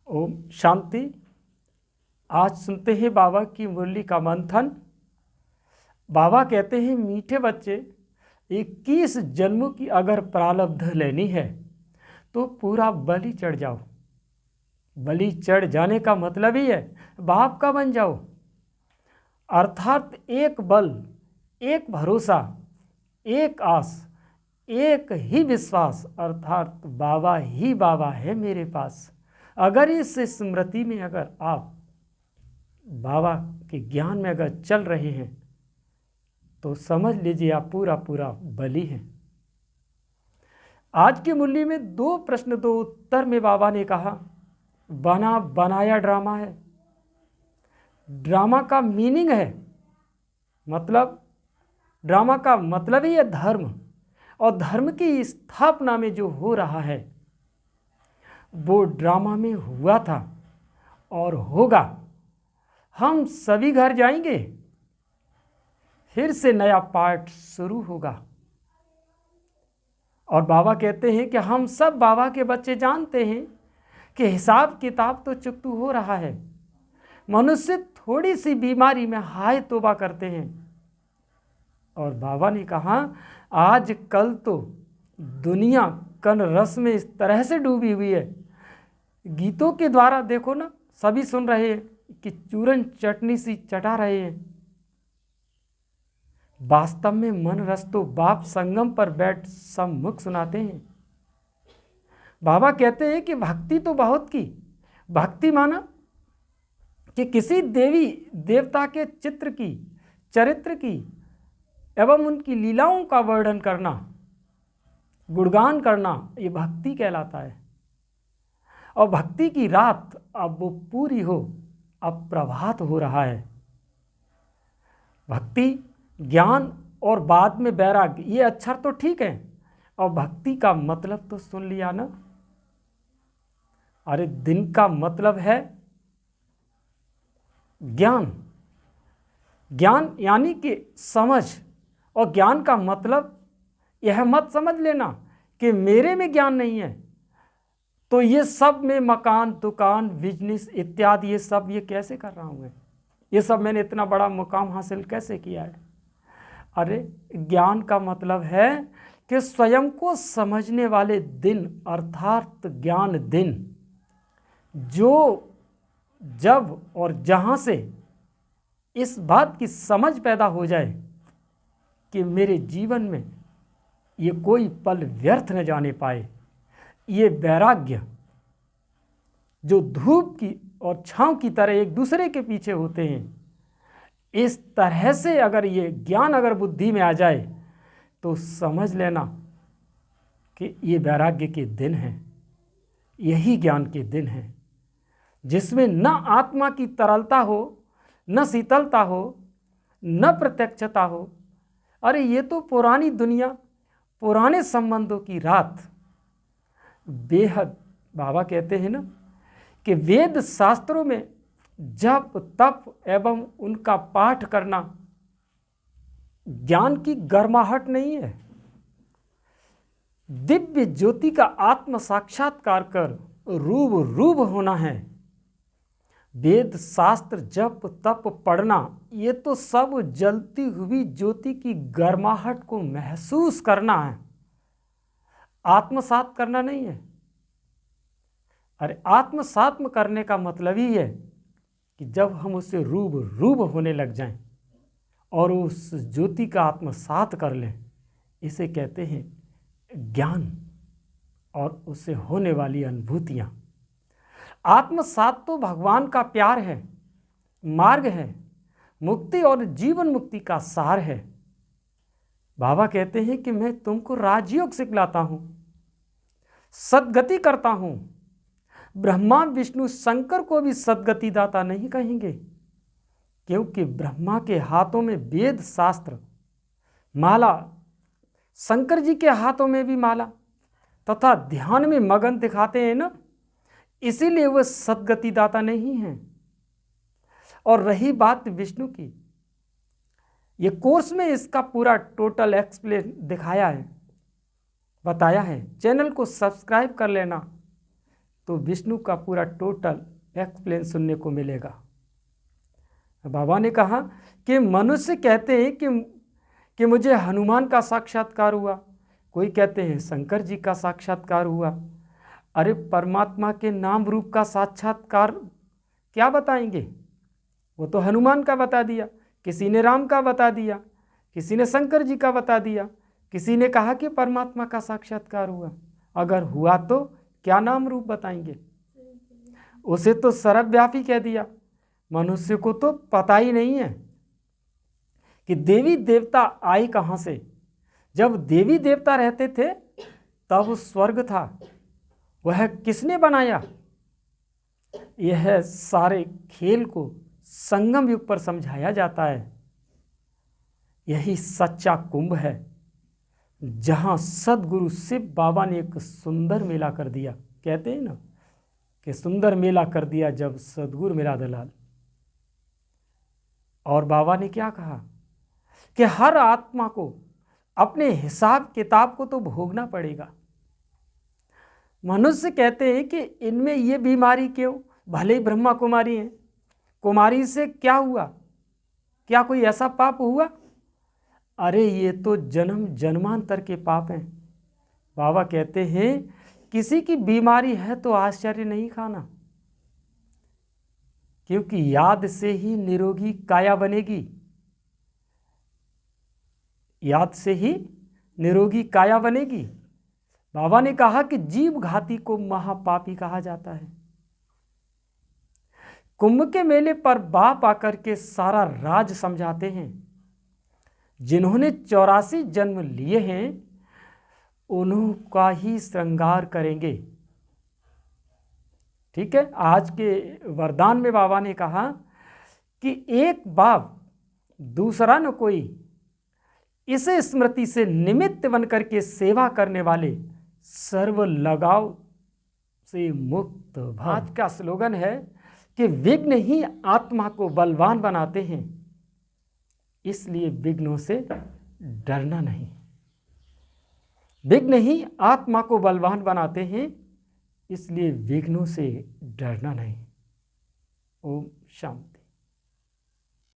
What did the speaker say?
ओम शांति। आज सुनते हैं बाबा की मुरली का मंथन। बाबा कहते हैं, मीठे बच्चे, 21 जन्मों की अगर प्रारब्ध लेनी है तो पूरा बलि चढ़ जाओ। बलि चढ़ जाने का मतलब ही है बाप का बन जाओ। अर्थात एक बल, एक भरोसा, एक आस, एक ही विश्वास, अर्थात बाबा ही बाबा है मेरे पास। अगर इस स्मृति में अगर आप बाबा के ज्ञान में अगर चल रहे हैं तो समझ लीजिए आप पूरा पूरा बलि हैं। आज की मुरली में 2 प्रश्न 2 उत्तर में बाबा ने कहा, बना बनाया ड्रामा है। ड्रामा का मीनिंग है, मतलब ड्रामा का मतलब ही है धर्म, और धर्म की स्थापना में जो हो रहा है वो ड्रामा में हुआ था और होगा। हम सभी घर जाएंगे, फिर से नया पार्ट शुरू होगा। और बाबा कहते हैं कि हम सब बाबा के बच्चे जानते हैं कि हिसाब किताब तो चुकतू हो रहा है। मनुष्य थोड़ी सी बीमारी में हाय तौबा करते हैं। और बाबा ने कहा, आज कल तो दुनिया कन रस में इस तरह से डूबी हुई है, गीतों के द्वारा देखो ना, सभी सुन रहे हैं कि चूरन चटनी सी चटा रहे हैं। वास्तव में मन रस तो बाप संगम पर बैठ सम्मुख सुनाते हैं। बाबा कहते हैं कि भक्ति तो बहुत की। भक्ति माना कि किसी देवी देवता के चित्र की, चरित्र की एवं उनकी लीलाओं का वर्णन करना, गुणगान करना, ये भक्ति कहलाता है। और भक्ति की रात अब वो पूरी हो, अब प्रभात हो रहा है। भक्ति, ज्ञान और बाद में वैराग्य, ये अक्षर तो ठीक है। और भक्ति का मतलब तो सुन लिया ना। अरे दिन का मतलब है ज्ञान। ज्ञान यानी कि समझ। और ज्ञान का मतलब यह मत समझ लेना कि मेरे में ज्ञान नहीं है तो ये सब में मकान, दुकान, बिजनेस इत्यादि ये सब ये कैसे कर रहा हूँ मैं, ये सब मैंने इतना बड़ा मुकाम हासिल कैसे किया है। अरे ज्ञान का मतलब है कि स्वयं को समझने वाले दिन, अर्थात ज्ञान दिन, जो जब और जहाँ से इस बात की समझ पैदा हो जाए कि मेरे जीवन में ये कोई पल व्यर्थ न जाने पाए। ये वैराग्य जो धूप की और छांव की तरह एक दूसरे के पीछे होते हैं, इस तरह से अगर ये ज्ञान अगर बुद्धि में आ जाए तो समझ लेना कि ये वैराग्य के दिन हैं, यही ज्ञान के दिन हैं, जिसमें न आत्मा की तरलता हो, न शीतलता हो, न प्रत्यक्षता हो। अरे ये तो पुरानी दुनिया, पुराने संबंधों की रात। बेहद बाबा कहते हैं ना कि वेद शास्त्रों में जप, तप एवं उनका पाठ करना ज्ञान की गर्माहट नहीं है। दिव्य ज्योति का आत्म साक्षात्कार कर रूब होना है। वेद शास्त्र, जप, तप पढ़ना, ये तो सब जलती हुई ज्योति की गर्माहट को महसूस करना है, आत्मसात करना नहीं है। अरे आत्मसात्म करने का मतलब ही है कि जब हम उससे रूब होने लग जाएं और उस ज्योति का आत्मसात कर लें, इसे कहते हैं ज्ञान और उससे होने वाली अनुभूतियाँ। आत्मसात तो भगवान का प्यार है, मार्ग है, मुक्ति और जीवन मुक्ति का सार है। बाबा कहते हैं कि मैं तुमको राजयोग सिखलाता हूँ, सद्गति करता हूँ। ब्रह्मा, विष्णु, शंकर को भी सद्गति दाता नहीं कहेंगे, क्योंकि ब्रह्मा के हाथों में वेद शास्त्र, माला, शंकर जी के हाथों में भी माला तथा ध्यान में मगन दिखाते हैं ना, इसीलिए वह सद्गति दाता नहीं है। और रही बात विष्णु की, ये कोर्स में इसका पूरा टोटल एक्सप्लेन दिखाया है, बताया है। चैनल को सब्सक्राइब कर लेना तो विष्णु का पूरा टोटल एक्सप्लेन सुनने को मिलेगा। बाबा ने कहा कि मनुष्य कहते हैं कि मुझे हनुमान का साक्षात्कार हुआ, कोई कहते हैं शंकर जी का साक्षात्कार हुआ। अरे परमात्मा के नाम रूप का साक्षात्कार क्या बताएंगे? वो तो हनुमान का बता दिया, किसी ने राम का बता दिया, किसी ने शंकर जी का बता दिया, किसी ने कहा कि परमात्मा का साक्षात्कार हुआ। अगर हुआ तो क्या नाम रूप बताएंगे? उसे तो सर्वव्यापी कह दिया। मनुष्य को तो पता ही नहीं है कि देवी देवता आए कहाँ से। जब देवी देवता रहते थे तब स्वर्ग था, वह किसने बनाया? यह सारे खेल को संगम युग पर समझाया जाता है। यही सच्चा कुंभ है जहाँ सदगुरु शिव बाबा ने एक सुंदर मेला कर दिया। कहते हैं ना कि सुंदर मेला कर दिया जब सदगुरु मेरा दलाल। और बाबा ने क्या कहा कि हर आत्मा को अपने हिसाब किताब को तो भोगना पड़ेगा। मनुष्य कहते हैं कि इनमें ये बीमारी क्यों? भले ही ब्रह्मा कुमारी हैं, कुमारी से क्या हुआ? क्या कोई ऐसा पाप हुआ? अरे ये तो जन्म जन्मांतर के पाप हैं। बाबा कहते हैं किसी की बीमारी है तो आश्चर्य नहीं खाना, क्योंकि याद से ही निरोगी काया बनेगी। याद से ही निरोगी काया बनेगी। बाबा ने कहा कि जीव घाती को महापापी कहा जाता है। कुंभ के मेले पर बाप आकर के सारा राज समझाते हैं। जिन्होंने 84 जन्म लिए हैं उनका ही श्रृंगार करेंगे। ठीक है, आज के वरदान में बाबा ने कहा कि एक बाप दूसरा न कोई, इसे स्मृति से निमित्त बनकर के सेवा करने वाले सर्व लगाव से मुक्त भव। आज का स्लोगन है कि विघ्न ही आत्मा को बलवान बनाते हैं, इसलिए विघ्नों से डरना नहीं। विघ्न ही आत्मा को बलवान बनाते हैं, इसलिए विघ्नों से डरना नहीं। ओम शांति।